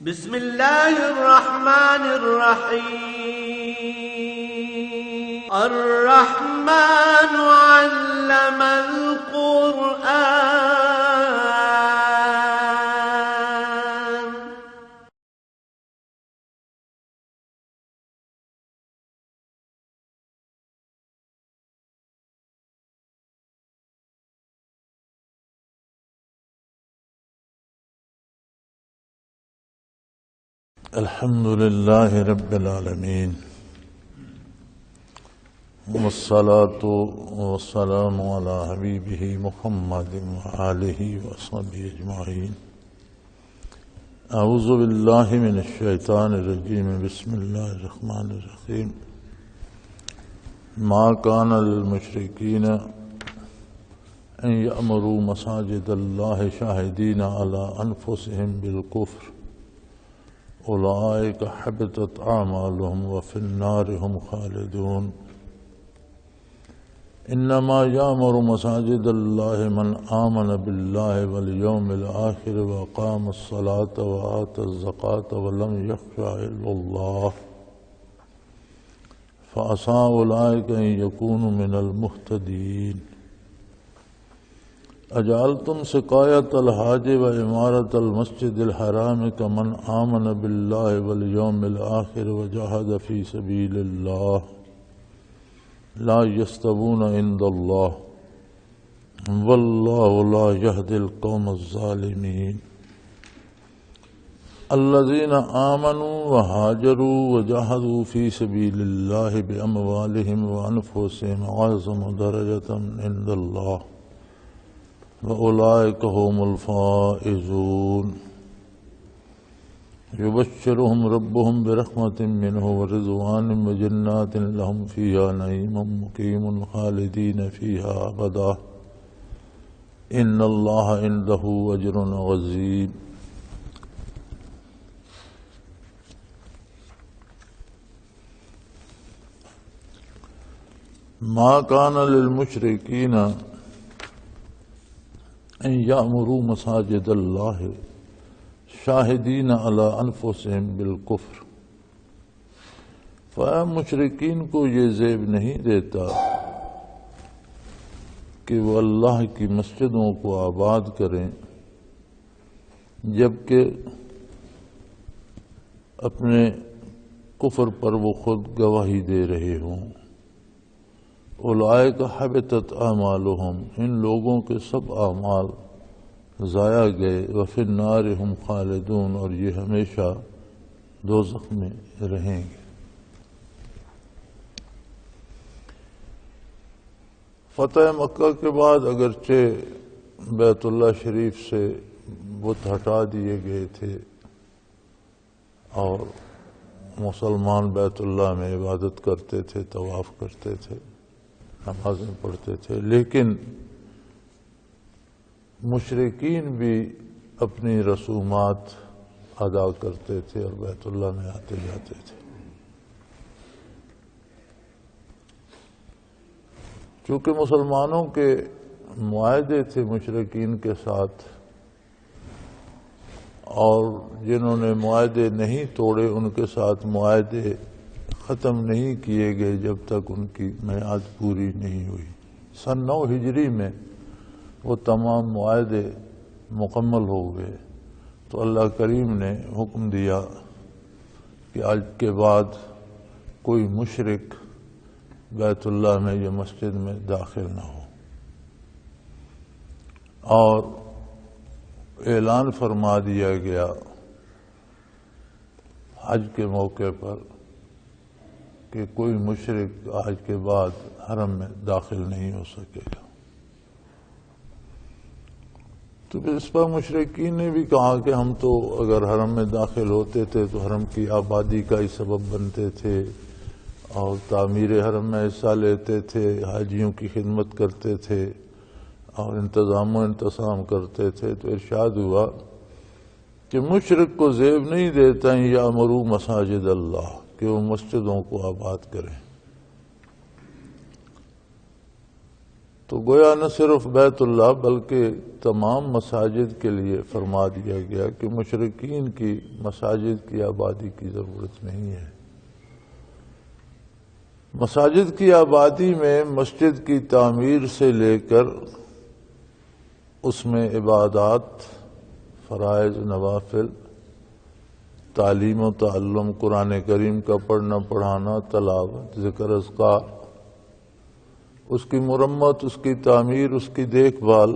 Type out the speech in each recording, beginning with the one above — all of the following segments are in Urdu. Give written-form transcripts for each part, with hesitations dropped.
بسم الله الرحمن الرحيم. الرحمن علم القرآن. الحمد لله رب العالمين، والصلاة والسلام على حبيبه محمد وآله وصحبه أجمعين. أعوذ بالله من الشيطان الرجيم. بسم الله الرحمن الرحيم. ما كان للمشركين أن يأمروا مساجد الله شاهدين على أنفسهم بالكفر أولئك حبطت أعمالهم وفي النار هم خالدون. إنما يأمر مساجد الله من آمن بالله واليوم الآخر وأقام الصلاة وآتى الزكاة ولم يخش إلا الله فعسى أولئك أن يكونوا من المهتدين. اجعلتم سقایۃ الحاج وعمارۃ المسجد الحرام کمن آمن باللہ والیوم الآخر وجاہد فی سبیل اللہ لا یستوون عند اللہ واللہ لا یہدی القوم الظالمین. الذین آمنوا وہاجروا وجاہدوا فی سبیل اللہ باموالہم وانفسہم اعظم درجۃ عند اللہ وَأُولَئِكَ هُمُ الْفَائِزُونَ. يُبَشِّرُهُمْ رَبُّهُمْ بِرَحْمَةٍ مِّنْهُ وَرِضْوَانٍ وَجَنَّاتٍ لَهُمْ فِيهَا نَعِيمٌ مُّقِيمٌ خَالِدِينَ فِيهَا أَبَدًا إِنَّ اللَّهَ عِندَهُ أَجْرٌ عَظِيمٌ. مَا كَانَ لِلْمُشْرِكِينَ ان یأمروا مساجد اللہ شاہدین علی انفسہم بالکفر. مشرکین کو یہ زیب نہیں دیتا کہ وہ اللہ کی مسجدوں کو آباد کریں جبکہ اپنے کفر پر وہ خود گواہی دے رہے ہوں. اولئک حبطت اعمالہم، ان لوگوں کے سب اعمال ضائع گئے. وفی النار ہم خالدون، اور یہ ہمیشہ دوزخ میں رہیں گے. فتح مکہ کے بعد اگرچہ بیت اللہ شریف سے بت ہٹا دیے گئے تھے اور مسلمان بیت اللہ میں عبادت کرتے تھے، طواف کرتے تھے، نمازیں پڑھتے تھے، لیکن مشرکین بھی اپنی رسومات ادا کرتے تھے اور بیت اللہ میں آتے جاتے تھے. چونکہ مسلمانوں کے معاہدے تھے مشرکین کے ساتھ، اور جنہوں نے معاہدے نہیں توڑے ان کے ساتھ معاہدے ختم نہیں کیے گئے جب تک ان کی میعاد پوری نہیں ہوئی. سن 9 ہجری میں وہ تمام معاہدے مکمل ہو گئے تو اللہ کریم نے حکم دیا کہ آج کے بعد کوئی مشرک بیت اللہ میں یا مسجد میں داخل نہ ہو. اور اعلان فرما دیا گیا حج کے موقع پر کہ کوئی مشرک آج کے بعد حرم میں داخل نہیں ہو سکے گا. تو پھر اس پر مشرکین نے بھی کہا کہ ہم تو اگر حرم میں داخل ہوتے تھے تو حرم کی آبادی کا ہی سبب بنتے تھے اور تعمیر حرم میں حصہ لیتے تھے، حاجیوں کی خدمت کرتے تھے اور انتظام و انتظام کرتے تھے. تو ارشاد ہوا کہ مشرک کو زیب نہیں دیتا یأمروا مساجد اللہ کہ وہ مسجدوں کو آباد کریں. تو گویا نہ صرف بیت اللہ بلکہ تمام مساجد کے لیے فرما دیا گیا کہ مشرکین کی مساجد کی آبادی کی ضرورت نہیں ہے۔ مساجد کی آبادی میں مسجد کی تعمیر سے لے کر اس میں عبادات، فرائض، نوافل، تعلیم و تعلم، قرآن کریم کا پڑھنا پڑھانا، تلاوت، ذکر اذکار، اس کی مرمت، اس کی تعمیر، اس کی دیکھ بھال،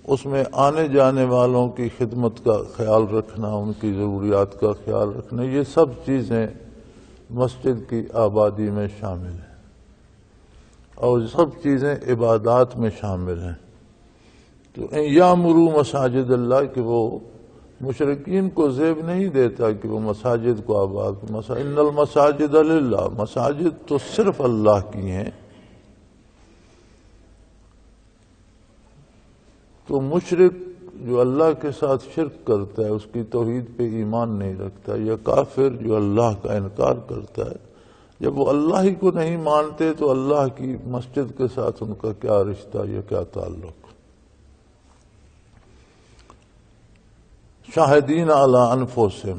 اس میں آنے جانے والوں کی خدمت کا خیال رکھنا، ان کی ضروریات کا خیال رکھنا، یہ سب چیزیں مسجد کی آبادی میں شامل ہیں اور سب چیزیں عبادات میں شامل ہیں۔ تو یامرو مساجد اللہ کہ وہ مشرکین کو زیب نہیں دیتا کہ وہ مساجد کو آباد، ان المساجد للہ، مساجد تو صرف اللہ کی ہیں۔ تو مشرک جو اللہ کے ساتھ شرک کرتا ہے، اس کی توحید پہ ایمان نہیں رکھتا، یا کافر جو اللہ کا انکار کرتا ہے، جب وہ اللہ ہی کو نہیں مانتے تو اللہ کی مسجد کے ساتھ ان کا کیا رشتہ یا کیا تعلق؟ شاہدین علی انفسہم،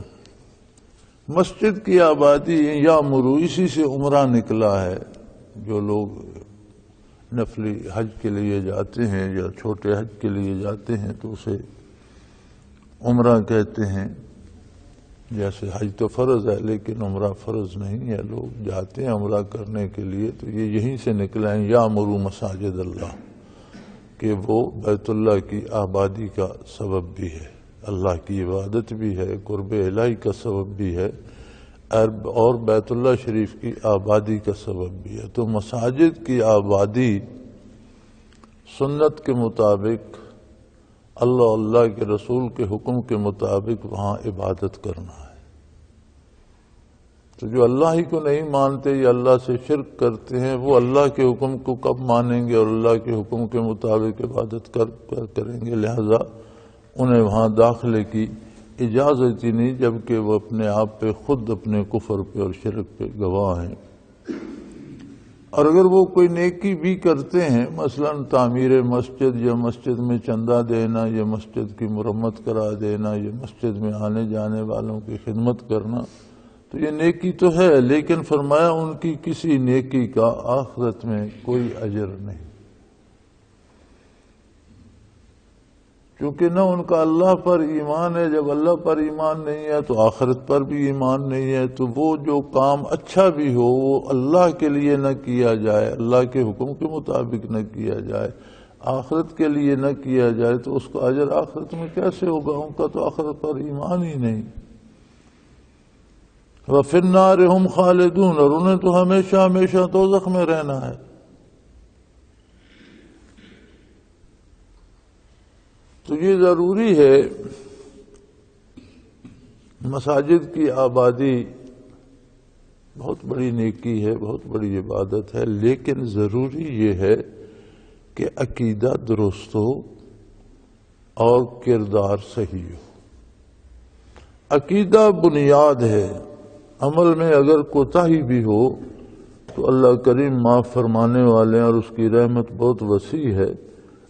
مسجد کی آبادی یا مرو، اسی سے عمرہ نکلا ہے۔ جو لوگ نفلی حج کے لیے جاتے ہیں یا چھوٹے حج کے لیے جاتے ہیں تو اسے عمرہ کہتے ہیں۔ جیسے حج تو فرض ہے لیکن عمرہ فرض نہیں ہے، لوگ جاتے ہیں عمرہ کرنے کے لیے، تو یہ یہیں سے نکلا ہے یامرو مساجد اللہ، کہ وہ بیت اللہ کی آبادی کا سبب بھی ہے، اللہ کی عبادت بھی ہے، قرب الہی کا سبب بھی ہے، اور بیت اللہ شریف کی آبادی کا سبب بھی ہے۔ تو مساجد کی آبادی سنت کے مطابق، اللہ کے رسول کے حکم کے مطابق وہاں عبادت کرنا ہے۔ تو جو اللہ ہی کو نہیں مانتے یا اللہ سے شرک کرتے ہیں، وہ اللہ کے حکم کو کب مانیں گے اور اللہ کے حکم کے مطابق عبادت کریں گے؟ لہذا انہیں وہاں داخلے کی اجازت ہی نہیں، جبکہ وہ اپنے آپ پہ خود اپنے کفر پہ اور شرک پہ گواہ ہیں۔ اور اگر وہ کوئی نیکی بھی کرتے ہیں، مثلا تعمیر مسجد یا مسجد میں چندہ دینا یا مسجد کی مرمت کرا دینا یا مسجد میں آنے جانے والوں کی خدمت کرنا، تو یہ نیکی تو ہے، لیکن فرمایا ان کی کسی نیکی کا آخرت میں کوئی اجر نہیں، کیونکہ نہ ان کا اللہ پر ایمان ہے۔ جب اللہ پر ایمان نہیں ہے تو آخرت پر بھی ایمان نہیں ہے، تو وہ جو کام اچھا بھی ہو وہ اللہ کے لیے نہ کیا جائے، اللہ کے حکم کے مطابق نہ کیا جائے، آخرت کے لیے نہ کیا جائے، تو اس کا اجر آخرت میں کیسے ہوگا؟ ان کا تو آخرت پر ایمان ہی نہیں۔ وَفِي النَّارِ هُمْ خَالِدُونَ، اور انہیں تو ہمیشہ ہمیشہ دوزخ میں رہنا ہے۔ تو یہ ضروری ہے، مساجد کی آبادی بہت بڑی نیکی ہے، بہت بڑی عبادت ہے، لیکن ضروری یہ ہے کہ عقیدہ درست ہو اور کردار صحیح ہو۔ عقیدہ بنیاد ہے، عمل میں اگر کوتاہی بھی ہو تو اللہ کریم معاف فرمانے والے ہیں اور اس کی رحمت بہت وسیع ہے،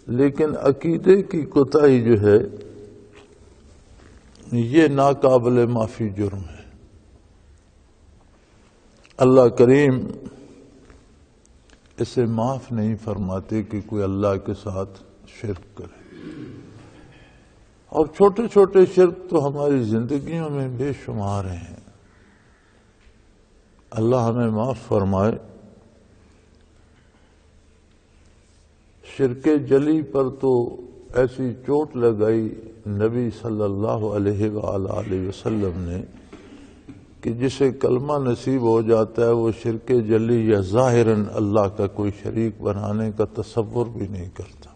لیکن عقیدے کی کوتاہی جو ہے یہ ناقابل معافی جرم ہے۔ اللہ کریم اسے معاف نہیں فرماتے کہ کوئی اللہ کے ساتھ شرک کرے، اور چھوٹے چھوٹے شرک تو ہماری زندگیوں میں بے شمار ہیں۔ اللہ ہمیں معاف فرمائے۔ شرک جلی پر تو ایسی چوٹ لگائی نبی صلی اللہ علیہ وآلہ وسلم نے کہ جسے کلمہ نصیب ہو جاتا ہے وہ شرک جلی یا ظاہراً اللہ کا کوئی شریک بنانے کا تصور بھی نہیں کرتا،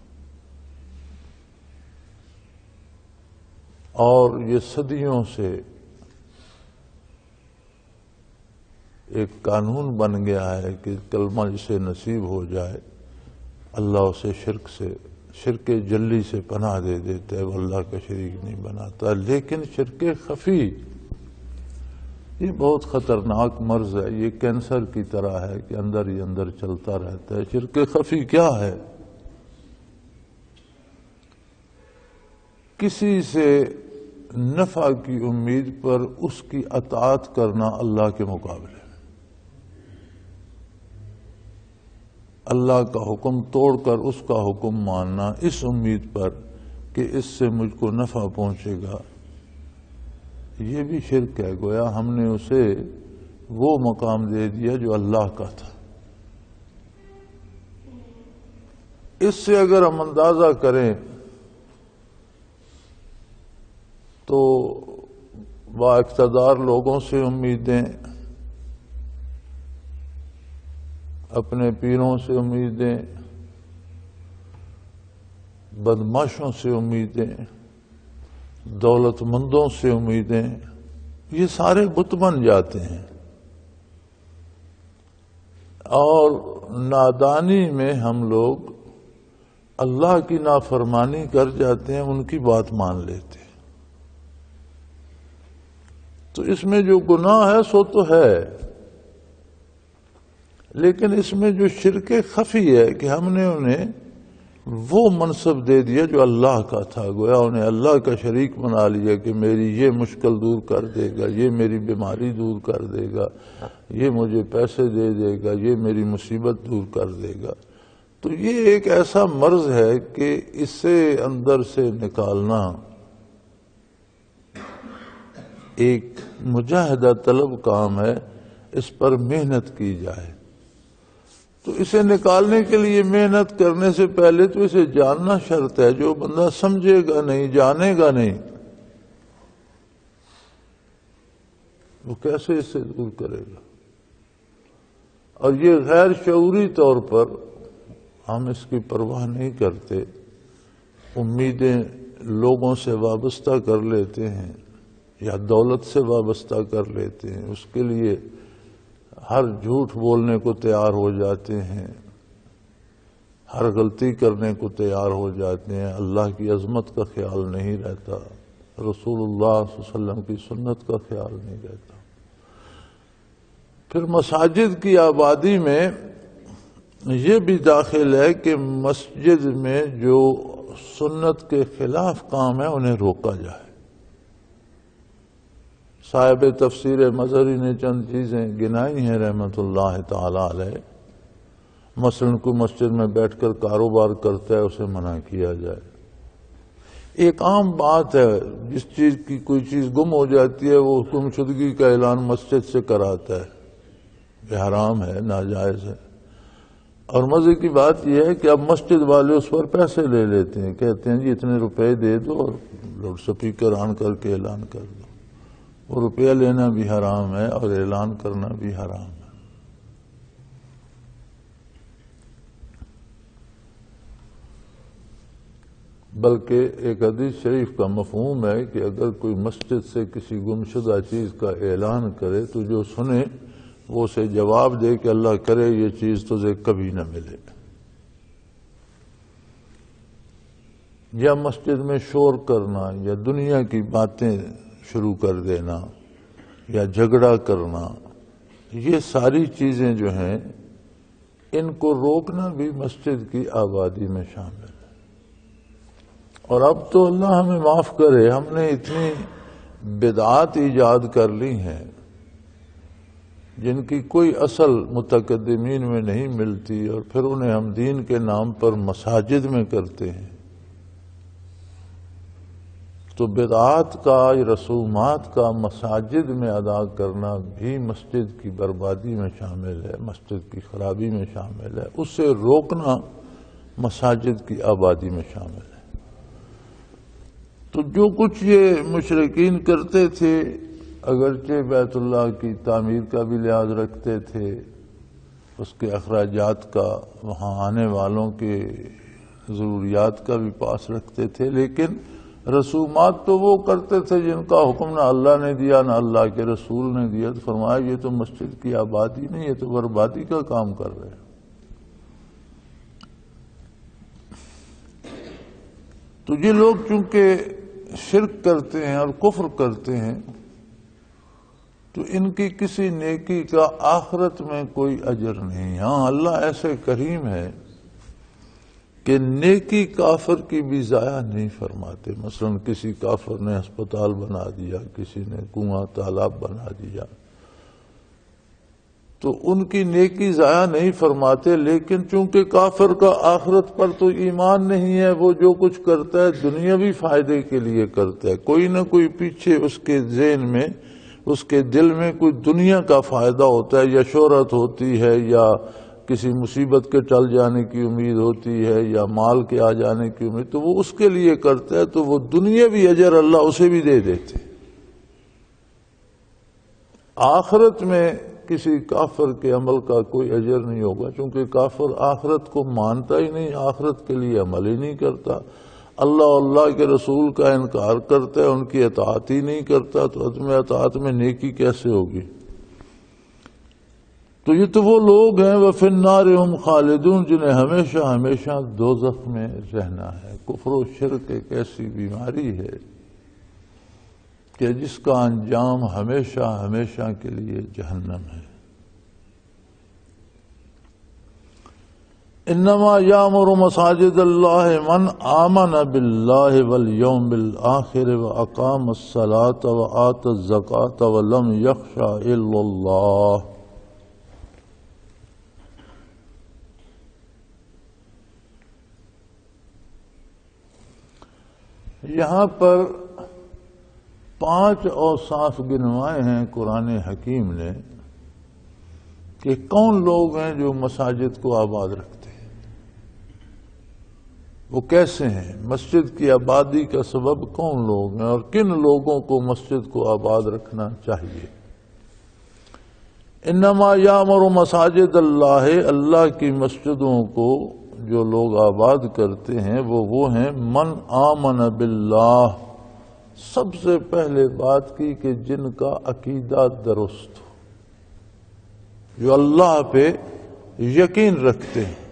اور یہ صدیوں سے ایک قانون بن گیا ہے کہ کلمہ جسے نصیب ہو جائے اللہ اسے شرک جلی سے پناہ دے دیتا ہے، وہ اللہ کا شریک نہیں بناتا۔ لیکن شرک خفی یہ بہت خطرناک مرض ہے، یہ کینسر کی طرح ہے کہ اندر ہی اندر چلتا رہتا ہے۔ شرک خفی کیا ہے؟ کسی سے نفع کی امید پر اس کی اطاعت کرنا اللہ کے مقابلے میں، اللہ کا حکم توڑ کر اس کا حکم ماننا اس امید پر کہ اس سے مجھ کو نفع پہنچے گا، یہ بھی شرک ہے۔ گویا ہم نے اسے وہ مقام دے دیا جو اللہ کا تھا۔ اس سے اگر ہم اندازہ کریں تو با اقتدار لوگوں سے امیدیں، اپنے پیروں سے امیدیں، بدماشوں سے امیدیں، دولت مندوں سے امیدیں، یہ سارے بت بن جاتے ہیں، اور نادانی میں ہم لوگ اللہ کی نافرمانی کر جاتے ہیں، ان کی بات مان لیتے ہیں۔ تو اس میں جو گناہ ہے سو تو ہے، لیکن اس میں جو شرک خفی ہے کہ ہم نے انہیں وہ منصب دے دیا جو اللہ کا تھا، گویا انہیں اللہ کا شریک بنا لیا کہ میری یہ مشکل دور کر دے گا، یہ میری بیماری دور کر دے گا، یہ مجھے پیسے دے دے گا، یہ میری مصیبت دور کر دے گا۔ تو یہ ایک ایسا مرض ہے کہ اس سے اندر سے نکالنا ایک مجاہدہ طلب کام ہے، اس پر محنت کی جائے۔ تو اسے نکالنے کے لیے محنت کرنے سے پہلے تو اسے جاننا شرط ہے۔ جو بندہ سمجھے گا نہیں، جانے گا نہیں، وہ کیسے اسے دور کرے گا؟ اور یہ غیر شعوری طور پر ہم اس کی پرواہ نہیں کرتے، امیدیں لوگوں سے وابستہ کر لیتے ہیں یا دولت سے وابستہ کر لیتے ہیں، اس کے لیے ہر جھوٹ بولنے کو تیار ہو جاتے ہیں، ہر غلطی کرنے کو تیار ہو جاتے ہیں، اللہ کی عظمت کا خیال نہیں رہتا، رسول اللہ صلی اللہ علیہ وسلم کی سنت کا خیال نہیں رہتا۔ پھر مساجد کی آبادی میں یہ بھی داخل ہے کہ مسجد میں جو سنت کے خلاف کام ہے انہیں روکا جائے۔ صاحب تفسیر مظہری نے چند چیزیں گنائی ہیں رحمت اللہ تعالی علیہ، مثلا کوئی مسجد میں بیٹھ کر کاروبار کرتا ہے اسے منع کیا جائے۔ ایک عام بات ہے، جس چیز کی کوئی چیز گم ہو جاتی ہے وہ گمشدگی کا اعلان مسجد سے کراتا ہے، یہ حرام ہے، ناجائز ہے۔ اور مزے کی بات یہ ہے کہ اب مسجد والے اس پر پیسے لے لیتے ہیں، کہتے ہیں جی اتنے روپے دے دو اور لاؤڈ سپیکر آن کر کے اعلان کر دو۔ وہ روپیہ لینا بھی حرام ہے اور اعلان کرنا بھی حرام ہے۔ بلکہ ایک حدیث شریف کا مفہوم ہے کہ اگر کوئی مسجد سے کسی گمشدہ چیز کا اعلان کرے تو جو سنے وہ اسے جواب دے کہ اللہ کرے یہ چیز تجھے کبھی نہ ملے۔ یا مسجد میں شور کرنا یا دنیا کی باتیں شروع کر دینا یا جھگڑا کرنا، یہ ساری چیزیں جو ہیں ان کو روکنا بھی مسجد کی آبادی میں شامل ہے۔ اور اب تو اللہ ہمیں معاف کرے، ہم نے اتنی بدعات ایجاد کر لی ہیں جن کی کوئی اصل متقدمین میں نہیں ملتی، اور پھر انہیں ہم دین کے نام پر مساجد میں کرتے ہیں۔ تو بدعات کا، رسومات کا مساجد میں ادا کرنا بھی مسجد کی بربادی میں شامل ہے، مسجد کی خرابی میں شامل ہے، اس سے روکنا مساجد کی آبادی میں شامل ہے۔ تو جو کچھ یہ مشرکین کرتے تھے، اگرچہ بیت اللہ کی تعمیر کا بھی لحاظ رکھتے تھے، اس کے اخراجات کا، وہاں آنے والوں کے ضروریات کا بھی پاس رکھتے تھے، لیکن رسومات تو وہ کرتے تھے جن کا حکم نہ اللہ نے دیا نہ اللہ کے رسول نے دیا۔ تو فرمایا یہ تو مسجد کی آبادی نہیں، یہ تو بربادی کا کام کر رہے ہیں۔ تو یہ لوگ چونکہ شرک کرتے ہیں اور کفر کرتے ہیں، تو ان کی کسی نیکی کا آخرت میں کوئی اجر نہیں۔ ہاں اللہ ایسے کریم ہے کہ نیکی کافر کی بھی ضائع نہیں فرماتے۔ مثلا کسی کافر نے ہسپتال بنا دیا، کسی نے کنواں تالاب بنا دیا، تو ان کی نیکی ضائع نہیں فرماتے، لیکن چونکہ کافر کا آخرت پر تو ایمان نہیں ہے، وہ جو کچھ کرتا ہے دنیاوی فائدے کے لیے کرتا ہے، کوئی نہ کوئی پیچھے اس کے ذہن میں، اس کے دل میں کوئی دنیا کا فائدہ ہوتا ہے، یا شہرت ہوتی ہے، یا کسی مصیبت کے ٹل جانے کی امید ہوتی ہے، یا مال کے آ جانے کی امید، تو وہ اس کے لیے کرتا ہے، تو وہ دنیاوی اجر اللہ اسے بھی دے دیتے۔ آخرت میں کسی کافر کے عمل کا کوئی اجر نہیں ہوگا، چونکہ کافر آخرت کو مانتا ہی نہیں، آخرت کے لیے عمل ہی نہیں کرتا، اللہ اللہ کے رسول کا انکار کرتا ہے، ان کی اطاعت ہی نہیں کرتا، تو عدم اطاعت میں نیکی کیسے ہوگی؟ تو یہ تو وہ لوگ ہیں وَفِي النَّارِ هُمْ خَالِدُونَ جنہیں ہمیشہ ہمیشہ دوزخ میں رہنا ہے۔ کفر و شرک ایک ایسی بیماری ہے کہ جس کا انجام ہمیشہ ہمیشہ کے لیے جہنم ہے۔ انما یامر مساجد اللہ من آمن باللہ والیوم الآخر واقام الصلاة وآت الزکاة ولم یخش الا اللہ۔ یہاں پر 5 اوصاف گنوائے ہیں قرآن حکیم نے کہ کون لوگ ہیں جو مساجد کو آباد رکھتے ہیں، وہ کیسے ہیں، مسجد کی آبادی کا سبب کون لوگ ہیں اور کن لوگوں کو مسجد کو آباد رکھنا چاہیے۔ انما یامر مساجد اللہ، اللہ کی مسجدوں کو جو لوگ آباد کرتے ہیں وہ ہیں من آمن باللہ، سب سے پہلے بات کی کہ جن کا عقیدہ درست ہو، جو اللہ پہ یقین رکھتے ہیں۔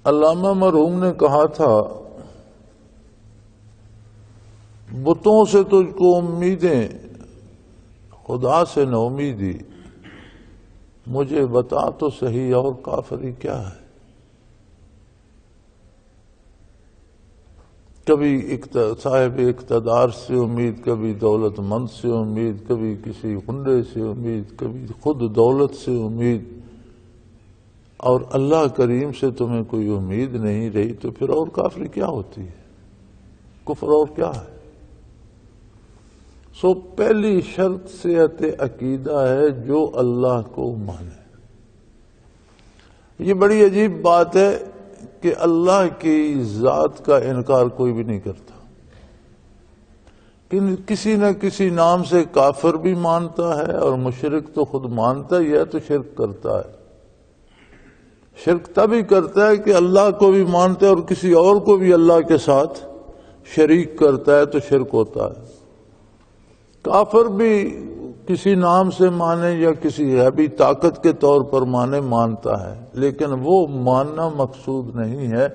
علامہ مرحوم نے کہا تھا بتوں سے تجھ کو امیدیں، خدا سے نہ امیدی، مجھے بتا تو صحیح اور کافری کیا ہے۔ کبھی صاحب اقتدار سے امید، کبھی دولت مند سے امید، کبھی کسی غنڈے سے امید، کبھی خود دولت سے امید، اور اللہ کریم سے تمہیں کوئی امید نہیں رہی، تو پھر اور کافری کیا ہوتی ہے، کفر اور کیا ہے؟ سو پہلی شرط صحت عقیدہ ہے جو اللہ کو مانے۔ یہ بڑی عجیب بات ہے کہ اللہ کی ذات کا انکار کوئی بھی نہیں کرتا، کسی نہ کسی نام سے کافر بھی مانتا ہے، اور مشرک تو خود مانتا ہی ہے تو شرک کرتا ہے۔ شرک تبھی کرتا ہے کہ اللہ کو بھی مانتا ہے اور کسی اور کو بھی اللہ کے ساتھ شریک کرتا ہے تو شرک ہوتا ہے۔ کافر بھی کسی نام سے مانے یا کسی غیبی طاقت کے طور پر مانتا ہے، لیکن وہ ماننا مقصود نہیں ہے۔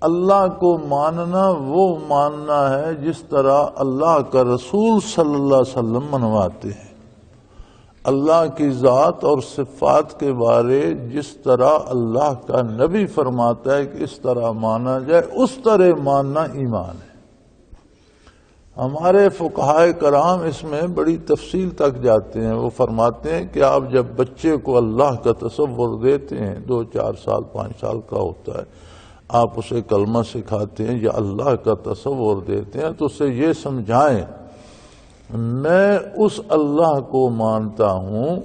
اللہ کو ماننا وہ ماننا ہے جس طرح اللہ کا رسول صلی اللہ علیہ وسلم منواتے ہیں۔ اللہ کی ذات اور صفات کے بارے جس طرح اللہ کا نبی فرماتا ہے کہ اس طرح مانا جائے، اس طرح ماننا ایمان ہے۔ ہمارے فقہائے کرام اس میں بڑی تفصیل تک جاتے ہیں، وہ فرماتے ہیں کہ آپ جب بچے کو اللہ کا تصور دیتے ہیں، 2 4 سال 5 سال کا ہوتا ہے، آپ اسے کلمہ سکھاتے ہیں یا اللہ کا تصور دیتے ہیں تو اسے یہ سمجھائیں میں اس اللہ کو مانتا ہوں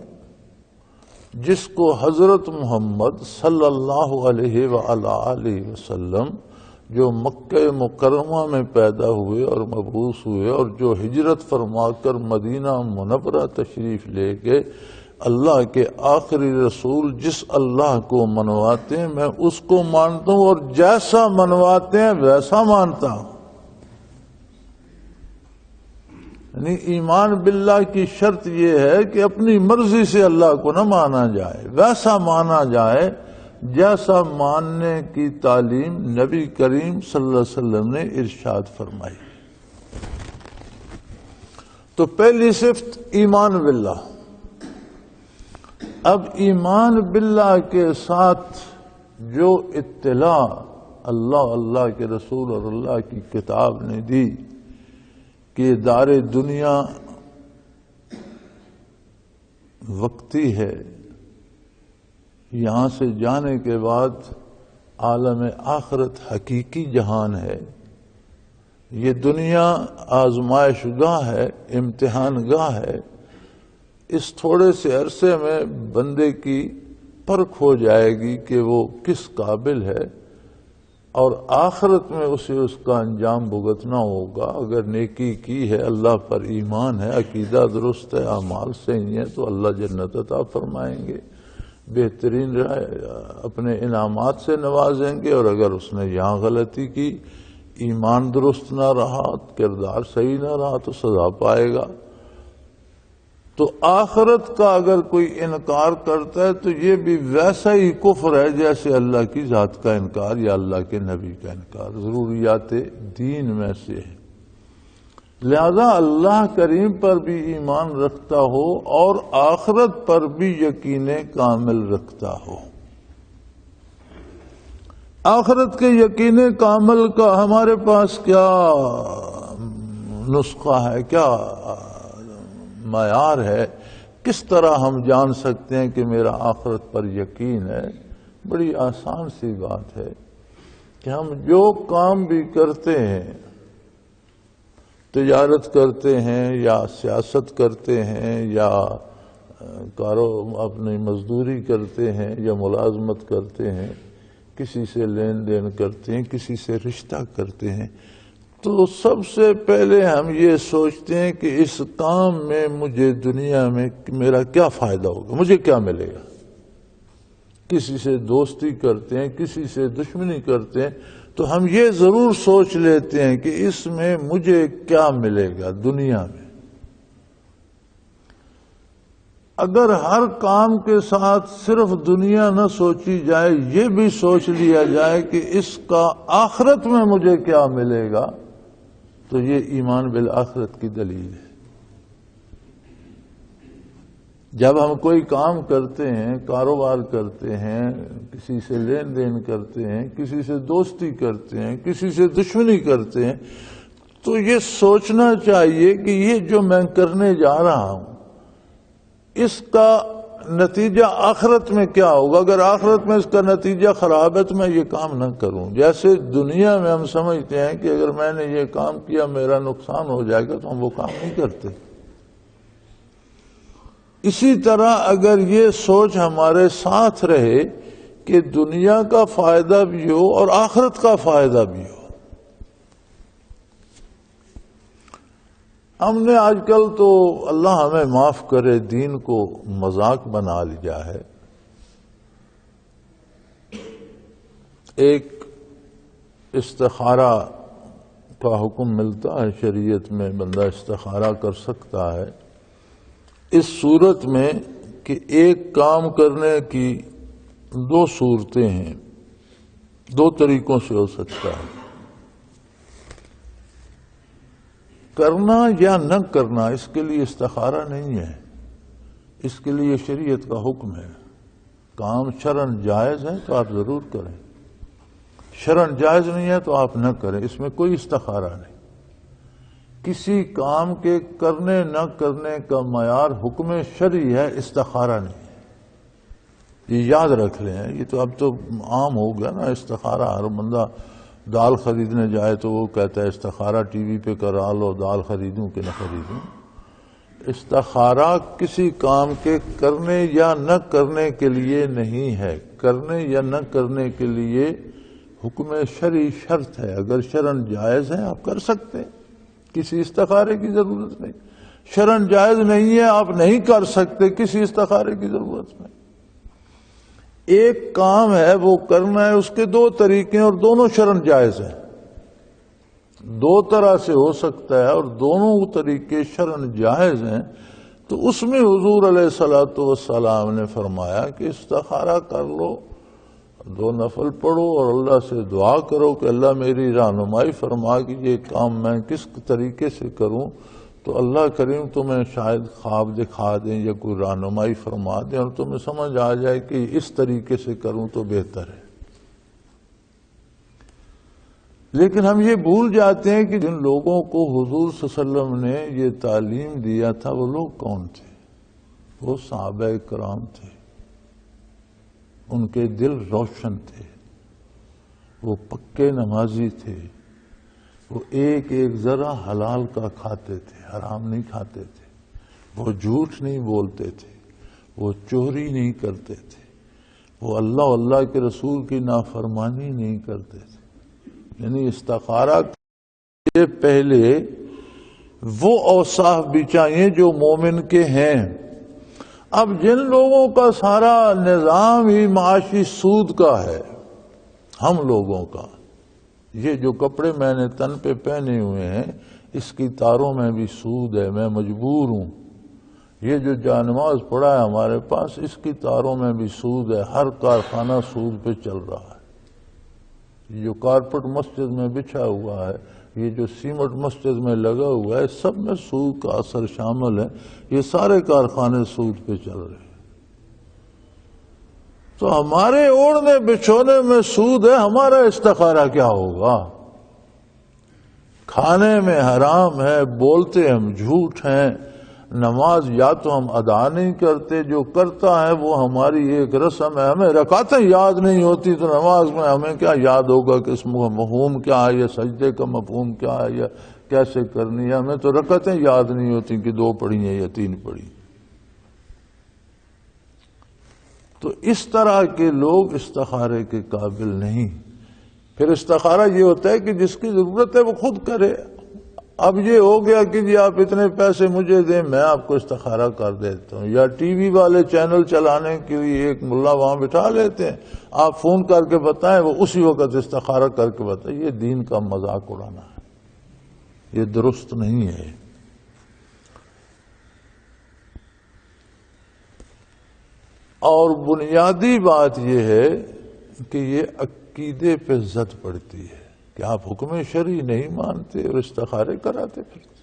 جس کو حضرت محمد صلی اللہ علیہ وآلہ وسلم جو مکہ مکرمہ میں پیدا ہوئے اور مبعوث ہوئے اور جو ہجرت فرما کر مدینہ منورہ تشریف لے گئے، اللہ کے آخری رسول جس اللہ کو منواتے ہیں میں اس کو مانتا ہوں، اور جیسا منواتے ہیں ویسا مانتا ہوں۔ یعنی ایمان باللہ کی شرط یہ ہے کہ اپنی مرضی سے اللہ کو نہ مانا جائے، ویسا مانا جائے جیسا ماننے کی تعلیم نبی کریم صلی اللہ علیہ وسلم نے ارشاد فرمائی۔ تو پہلی صفت ایمان باللہ. اب ایمان باللہ کے ساتھ جو اطلاع اللہ کے رسول اور اللہ کی کتاب نے دی کہ دار دنیا وقتی ہے، یہاں سے جانے کے بعد عالم آخرت حقیقی جہان ہے، یہ دنیا آزمائش گاہ ہے، امتحان گاہ ہے، اس تھوڑے سے عرصے میں بندے کی پرکھ ہو جائے گی کہ وہ کس قابل ہے، اور آخرت میں اسے اس کا انجام بھگتنا ہوگا. اگر نیکی کی ہے، اللہ پر ایمان ہے، عقیدہ درست ہے، اعمال صحیح ہے، تو اللہ جنت عطا فرمائیں گے، بہترین اپنے انعامات سے نوازیں گے. اور اگر اس نے یہاں غلطی کی، ایمان درست نہ رہا، کردار صحیح نہ رہا، تو سزا پائے گا. تو آخرت کا اگر کوئی انکار کرتا ہے تو یہ بھی ویسا ہی کفر ہے جیسے اللہ کی ذات کا انکار یا اللہ کے نبی کا انکار، ضروریات دین میں سے ہے. لہذا اللہ کریم پر بھی ایمان رکھتا ہو اور آخرت پر بھی یقین کامل رکھتا ہو. آخرت کے یقین کامل کا ہمارے پاس کیا نسخہ ہے، کیا معیار ہے، کس طرح ہم جان سکتے ہیں کہ میرا آخرت پر یقین ہے؟ بڑی آسان سی بات ہے کہ ہم جو کام بھی کرتے ہیں، تجارت کرتے ہیں یا سیاست کرتے ہیں یا اپنی مزدوری کرتے ہیں یا ملازمت کرتے ہیں، کسی سے لین دین کرتے ہیں، کسی سے رشتہ کرتے ہیں، تو سب سے پہلے ہم یہ سوچتے ہیں کہ اس کام میں مجھے دنیا میں میرا کیا فائدہ ہوگا، مجھے کیا ملے گا. کسی سے دوستی کرتے ہیں، کسی سے دشمنی کرتے ہیں، تو ہم یہ ضرور سوچ لیتے ہیں کہ اس میں مجھے کیا ملے گا دنیا میں. اگر ہر کام کے ساتھ صرف دنیا نہ سوچی جائے، یہ بھی سوچ لیا جائے کہ اس کا آخرت میں مجھے کیا ملے گا، تو یہ ایمان بالآخرت کی دلیل ہے. جب ہم کوئی کام کرتے ہیں، کاروبار کرتے ہیں، کسی سے لین دین کرتے ہیں، کسی سے دوستی کرتے ہیں، کسی سے دشمنی کرتے ہیں، تو یہ سوچنا چاہیے کہ یہ جو میں کرنے جا رہا ہوں اس کا نتیجہ آخرت میں کیا ہوگا. اگر آخرت میں اس کا نتیجہ خراب ہے تو میں یہ کام نہ کروں. جیسے دنیا میں ہم سمجھتے ہیں کہ اگر میں نے یہ کام کیا میرا نقصان ہو جائے گا، تو ہم وہ کام نہیں کرتے. اسی طرح اگر یہ سوچ ہمارے ساتھ رہے کہ دنیا کا فائدہ بھی ہو اور آخرت کا فائدہ بھی ہو. ہم نے آج کل تو اللہ ہمیں معاف کرے دین کو مذاق بنا لیا ہے. ایک استخارہ کا حکم ملتا ہے شریعت میں، بندہ استخارہ کر سکتا ہے اس صورت میں کہ ایک کام کرنے کی دو صورتیں ہیں، دو طریقوں سے ہو سکتا ہے. کرنا یا نہ کرنا اس کے لیے استخارہ نہیں ہے، اس کے لیے شریعت کا حکم ہے. کام شرعاً جائز ہے تو آپ ضرور کریں، شرعاً جائز نہیں ہے تو آپ نہ کریں، اس میں کوئی استخارہ نہیں. کسی کام کے کرنے نہ کرنے کا معیار حکم شرعی ہے، استخارہ نہیں ہے. یہ یاد رکھ لیں، یہ تو اب تو عام ہو گیا نا استخارہ. ہر بندہ دال خریدنے جائے تو وہ کہتا ہے استخارہ ٹی وی پہ کرا لو، دال خریدوں کہ نہ خریدوں. استخارہ کسی کام کے کرنے یا نہ کرنے کے لیے نہیں ہے، کرنے یا نہ کرنے کے لیے حکم شرعی شرط ہے. اگر شرعاً جائز ہے آپ کر سکتے ہیں، کسی استخارے کی ضرورت نہیں. شرعاً جائز نہیں ہے آپ نہیں کر سکتے، کسی استخارے کی ضرورت نہیں. ایک کام ہے وہ کرنا ہے، اس کے دو طریقے اور دونوں شرعاً جائز ہیں. دو طرح سے ہو سکتا ہے اور دونوں طریقے شرعاً جائز ہیں. تو اس میں حضور علیہ الصلوۃ والسلام نے فرمایا کہ استخارہ کر لو، دو نفل پڑھو اور اللہ سے دعا کرو کہ اللہ میری رہنمائی فرما کہ یہ کام میں کس طریقے سے کروں تو اللہ کریم تمہیں شاید خواب دکھا دیں یا کوئی رہنمائی فرما دیں اور تمہیں سمجھ آ جائے کہ اس طریقے سے کروں تو بہتر ہے. لیکن ہم یہ بھول جاتے ہیں کہ جن لوگوں کو حضور صلی اللہ علیہ وسلم نے یہ تعلیم دیا تھا وہ لوگ کون تھے؟ وہ صحابہ کرام تھے. ان کے دل روشن تھے، وہ پکے نمازی تھے، وہ ایک ایک ذرا حلال کا کھاتے تھے، حرام نہیں کھاتے تھے، وہ جھوٹ نہیں بولتے تھے، وہ چوری نہیں کرتے تھے، وہ اللہ کے رسول کی نافرمانی نہیں کرتے تھے. یعنی استخارہ کے پہلے وہ اوصاف بھی چاہیے جو مومن کے ہیں. اب جن لوگوں کا سارا نظام ہی معاشی سود کا ہے، ہم لوگوں کا، یہ جو کپڑے میں نے تن پہ پہنے ہوئے ہیں اس کی تاروں میں بھی سود ہے، میں مجبور ہوں. یہ جو جانماز پڑا ہے ہمارے پاس اس کی تاروں میں بھی سود ہے، ہر کارخانہ سود پہ چل رہا ہے. یہ جو کارپٹ مسجد میں بچھا ہوا ہے، یہ جو سیمنٹ مسجد میں لگا ہوا ہے، سب میں سود کا اثر شامل ہے. یہ سارے کارخانے سود پہ چل رہے ہیں. تو ہمارے اوڑھنے بچھونے میں سود ہے، ہمارا استخارہ کیا ہوگا؟ کھانے میں حرام ہے، بولتے ہم جھوٹ ہیں، نماز یا تو ہم ادا نہیں کرتے، جو کرتا ہے وہ ہماری ایک رسم ہے. ہمیں رکعتیں یاد نہیں ہوتی تو نماز میں ہمیں کیا یاد ہوگا کہ اس مفہوم کیا ہے یا سجدے کا مفہوم کیا ہے یا کیسے کرنی ہے؟ ہمیں تو رکعتیں یاد نہیں ہوتی کہ 2 پڑھی ہیں یا 3 پڑھی. تو اس طرح کے لوگ استخارے کے قابل نہیں. پھر استخارہ یہ ہوتا ہے کہ جس کی ضرورت ہے وہ خود کرے. اب یہ ہو گیا کہ جی آپ اتنے پیسے مجھے دیں میں آپ کو استخارہ کر دیتا ہوں، یا ٹی وی والے چینل چلانے کے لیے ایک ملا وہاں بٹھا لیتے ہیں، آپ فون کر کے بتائیں وہ اسی وقت استخارہ کر کے بتائیں. یہ دین کا مذاق اڑانا ہے، یہ درست نہیں ہے. اور بنیادی بات یہ ہے کہ یہ عقیدے پہ زد پڑتی ہے کہ آپ حکم شرعی نہیں مانتے اور استخارے کراتے پھرتے.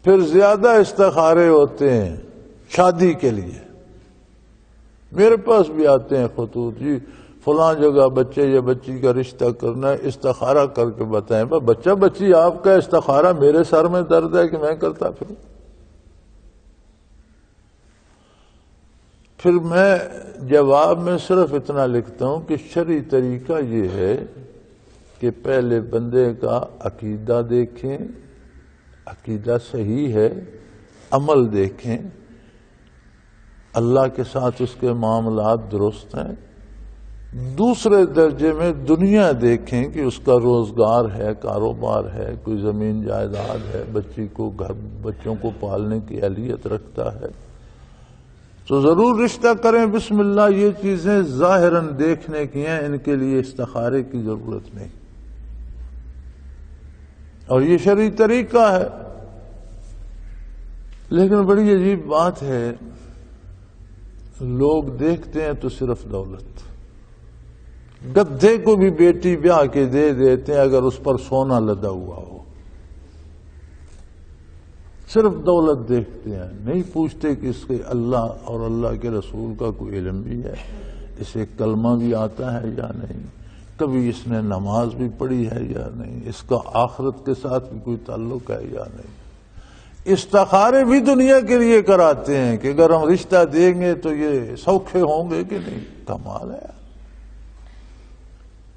پھر زیادہ استخارے ہوتے ہیں شادی کے لیے. میرے پاس بھی آتے ہیں خطوط، جی فلاں جگہ بچے یا بچی کا رشتہ کرنا ہے، استخارہ کر کے بتائیں. بچہ بچی آپ کا استخارہ میرے سر میں درد ہے کہ میں کرتا پھروں. پھر میں جواب میں صرف اتنا لکھتا ہوں کہ شرعی طریقہ یہ ہے کہ پہلے بندے کا عقیدہ دیکھیں، عقیدہ صحیح ہے، عمل دیکھیں، اللہ کے ساتھ اس کے معاملات درست ہیں. دوسرے درجے میں دنیا دیکھیں کہ اس کا روزگار ہے، کاروبار ہے، کوئی زمین جائیداد ہے، بچوں کو پالنے کی اہلیت رکھتا ہے تو ضرور رشتہ کریں. بسم اللہ. یہ چیزیں ظاہراً دیکھنے کی ہیں، ان کے لیے استخارے کی ضرورت نہیں. اور یہ شرعی طریقہ ہے. لیکن بڑی عجیب بات ہے، لوگ دیکھتے ہیں تو صرف دولت. گدھے کو بھی بیٹی بیاہ کے دے دیتے ہیں اگر اس پر سونا لدا ہوا ہو. صرف دولت دیکھتے ہیں، نہیں پوچھتے کہ اس کے اللہ اور اللہ کے رسول کا کوئی علم بھی ہے، اسے کلمہ بھی آتا ہے یا نہیں، کبھی اس نے نماز بھی پڑھی ہے یا نہیں، اس کا آخرت کے ساتھ بھی کوئی تعلق ہے یا نہیں. استخارے بھی دنیا کے لیے کراتے ہیں کہ اگر ہم رشتہ دیں گے تو یہ سوکھے ہوں گے کہ نہیں. کمال ہے.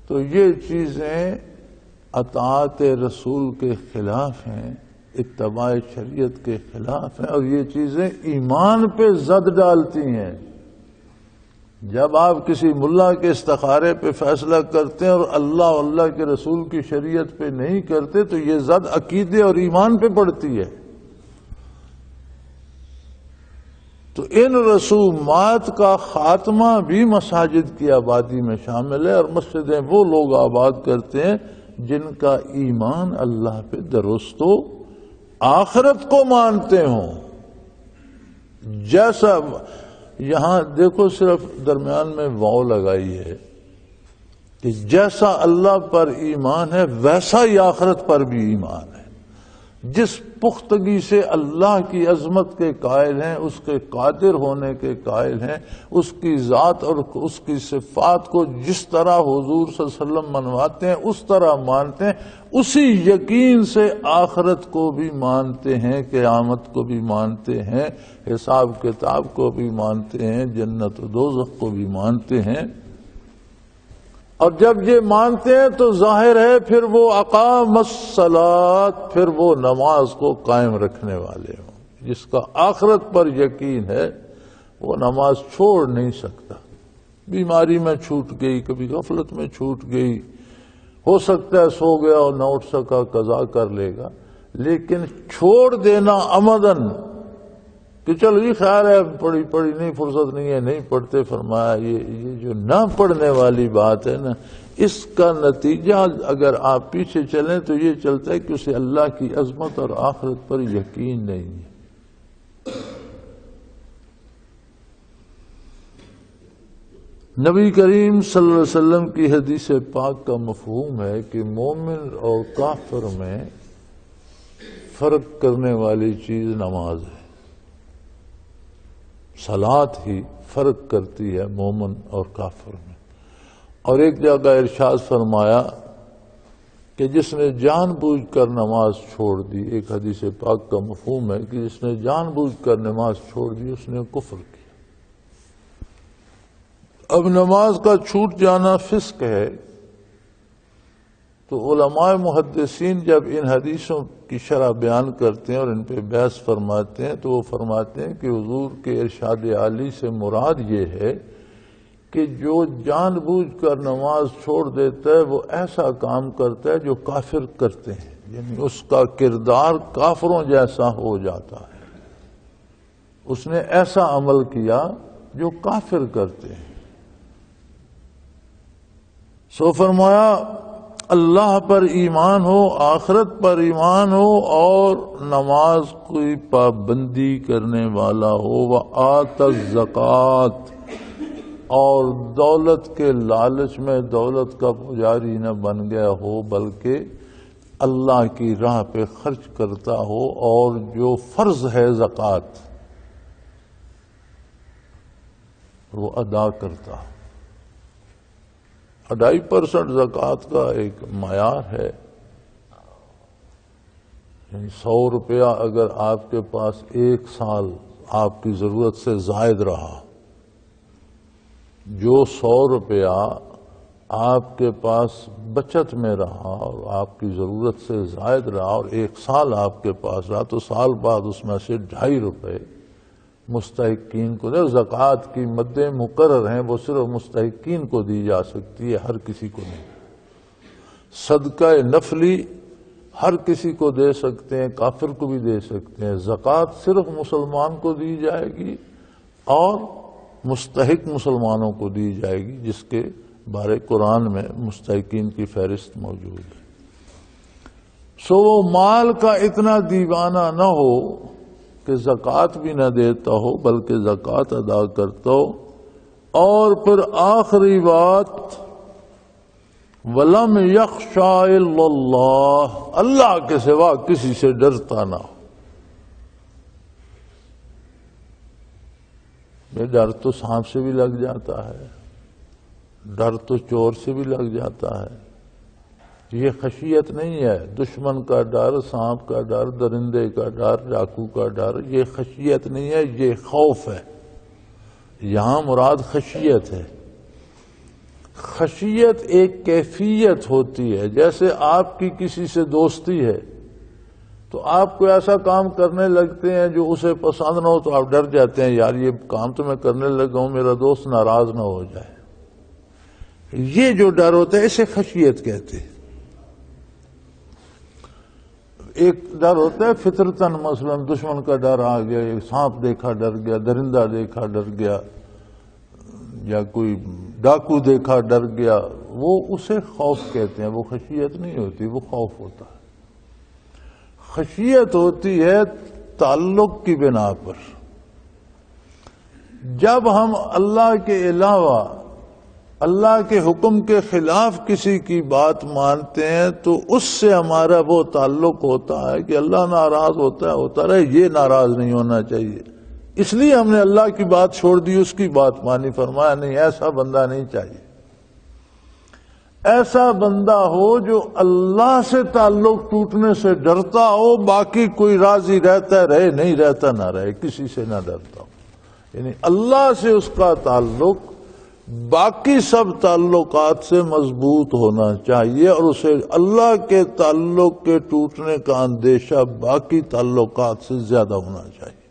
تو یہ چیزیں اطاعت رسول کے خلاف ہیں، اتباع شریعت کے خلاف ہیں، اور یہ چیزیں ایمان پہ زد ڈالتی ہیں. جب آپ کسی ملا کے استخارے پہ فیصلہ کرتے ہیں اور اللہ کے رسول کی شریعت پہ نہیں کرتے تو یہ زد عقیدے اور ایمان پہ پڑتی ہے. تو ان رسومات کا خاتمہ بھی مساجد کی آبادی میں شامل ہے، اور مسجدیں وہ لوگ آباد کرتے ہیں جن کا ایمان اللہ پہ درست ہو، آخرت کو مانتے ہوں. جیسا یہاں دیکھو صرف درمیان میں واو لگائی ہے کہ جیسا اللہ پر ایمان ہے ویسا ہی آخرت پر بھی ایمان ہے. جس پختگی سے اللہ کی عظمت کے قائل ہیں، اس کے قادر ہونے کے قائل ہیں، اس کی ذات اور اس کی صفات کو جس طرح حضور صلی اللہ علیہ وسلم منواتے ہیں اس طرح مانتے ہیں، اسی یقین سے آخرت کو بھی مانتے ہیں، قیامت کو بھی مانتے ہیں، حساب کتاب کو بھی مانتے ہیں، جنت و دوزخ کو بھی مانتے ہیں۔ اور جب یہ مانتے ہیں تو ظاہر ہے پھر وہ اقام الصلاۃ، پھر وہ نماز کو قائم رکھنے والے ہوں۔ جس کا آخرت پر یقین ہے وہ نماز چھوڑ نہیں سکتا۔ بیماری میں چھوٹ گئی، کبھی غفلت میں چھوٹ گئی، ہو سکتا ہے سو گیا اور نہ اٹھ سکا، قضا کر لے گا، لیکن چھوڑ دینا عمدن کہ چلو یہ خیال ہے پڑھی نہیں، فرصت نہیں ہے، نہیں پڑھتے، فرمایا یہ جو نہ پڑھنے والی بات ہے نا، اس کا نتیجہ اگر آپ پیچھے چلیں تو یہ چلتا ہے کہ اسے اللہ کی عظمت اور آخرت پر یقین نہیں ہے۔ نبی کریم صلی اللہ علیہ وسلم کی حدیث پاک کا مفہوم ہے کہ مومن اور کافر میں فرق کرنے والی چیز نماز ہے۔ صلاۃ ہی فرق کرتی ہے مومن اور کافر میں۔ اور ایک جگہ ارشاد فرمایا کہ جس نے جان بوجھ کر نماز چھوڑ دی، ایک حدیث پاک کا مفہوم ہے کہ جس نے جان بوجھ کر نماز چھوڑ دی اس نے کفر کیا۔ اب نماز کا چھوٹ جانا فسق ہے، تو علماء محدثین جب ان حدیثوں کی شرح بیان کرتے ہیں اور ان پہ بحث فرماتے ہیں تو وہ فرماتے ہیں کہ حضور کے ارشاد عالی سے مراد یہ ہے کہ جو جان بوجھ کر نماز چھوڑ دیتا ہے وہ ایسا کام کرتا ہے جو کافر کرتے ہیں، یعنی اس کا کردار کافروں جیسا ہو جاتا ہے، اس نے ایسا عمل کیا جو کافر کرتے ہیں۔ سو فرمایا اللہ پر ایمان ہو، آخرت پر ایمان ہو اور نماز کی پابندی کرنے والا ہو، وآت الزکوٰۃ، اور دولت کے لالچ میں دولت کا پجاری نہ بن گیا ہو بلکہ اللہ کی راہ پہ خرچ کرتا ہو، اور جو فرض ہے زکوٰۃ وہ ادا کرتا ہو۔ 2.5% زکوٰۃ کا ایک معیار ہے، یعنی 100 روپیہ اگر آپ کے پاس ایک سال آپ کی ضرورت سے زائد رہا، جو 100 روپیہ آپ کے پاس بچت میں رہا اور آپ کی ضرورت سے زائد رہا اور ایک سال آپ کے پاس رہا، تو سال بعد اس میں سے 2.5 روپے مستحقین کو دے۔ زکوٰۃ کی مدیں مقرر ہیں، وہ صرف مستحقین کو دی جا سکتی ہے، ہر کسی کو نہیں۔ صدقہ نفلی ہر کسی کو دے سکتے ہیں، کافر کو بھی دے سکتے ہیں۔ زکوٰۃ صرف مسلمان کو دی جائے گی اور مستحق مسلمانوں کو دی جائے گی، جس کے بارے قرآن میں مستحقین کی فہرست موجود ہے۔ سو وہ مال کا اتنا دیوانہ نہ ہو کہ زکوٰۃ بھی نہ دیتا ہو بلکہ زکوٰۃ ادا کرتا ہو۔ اور پھر آخری بات، وَلَمْ يَخْشَ إِلَّا اللَّهَ، اللہ کے سوا کسی سے ڈرتا نہ ہو۔ یہ ڈر تو سانپ سے بھی لگ جاتا ہے، ڈر تو چور سے بھی لگ جاتا ہے، یہ خشیت نہیں ہے۔ دشمن کا ڈر، سانپ کا ڈر، درندے کا ڈر، ڈاکو کا ڈر، یہ خشیت نہیں ہے، یہ خوف ہے۔ یہاں مراد خشیت ہے۔ خشیت ایک کیفیت ہوتی ہے، جیسے آپ کی کسی سے دوستی ہے تو آپ کو ایسا کام کرنے لگتے ہیں جو اسے پسند نہ ہو تو آپ ڈر جاتے ہیں، یار یہ کام تو میں کرنے لگا ہوں، میرا دوست ناراض نہ ہو جائے۔ یہ جو ڈر ہوتا ہے اسے خشیت کہتے ہیں۔ ایک ڈر ہوتا ہے فطرتاً، مثلا دشمن کا ڈر آ گیا، ایک سانپ دیکھا ڈر گیا، درندہ دیکھا ڈر گیا، یا کوئی ڈاکو دیکھا ڈر گیا، وہ اسے خوف کہتے ہیں۔ وہ خشیت نہیں ہوتی، وہ خوف ہوتا ہے۔ خشیت ہوتی ہے تعلق کی بنا پر۔ جب ہم اللہ کے علاوہ اللہ کے حکم کے خلاف کسی کی بات مانتے ہیں تو اس سے ہمارا وہ تعلق ہوتا ہے کہ اللہ ناراض ہوتا رہے، یہ ناراض نہیں ہونا چاہیے، اس لیے ہم نے اللہ کی بات چھوڑ دی، اس کی بات مانی۔ فرمایا نہیں، ایسا بندہ نہیں چاہیے۔ ایسا بندہ ہو جو اللہ سے تعلق ٹوٹنے سے ڈرتا ہو، باقی کوئی راضی رہتا ہے رہے، نہیں رہتا نہ رہے، کسی سے نہ ڈرتا ہو، یعنی اللہ سے اس کا تعلق باقی سب تعلقات سے مضبوط ہونا چاہیے، اور اسے اللہ کے تعلق کے ٹوٹنے کا اندیشہ باقی تعلقات سے زیادہ ہونا چاہیے۔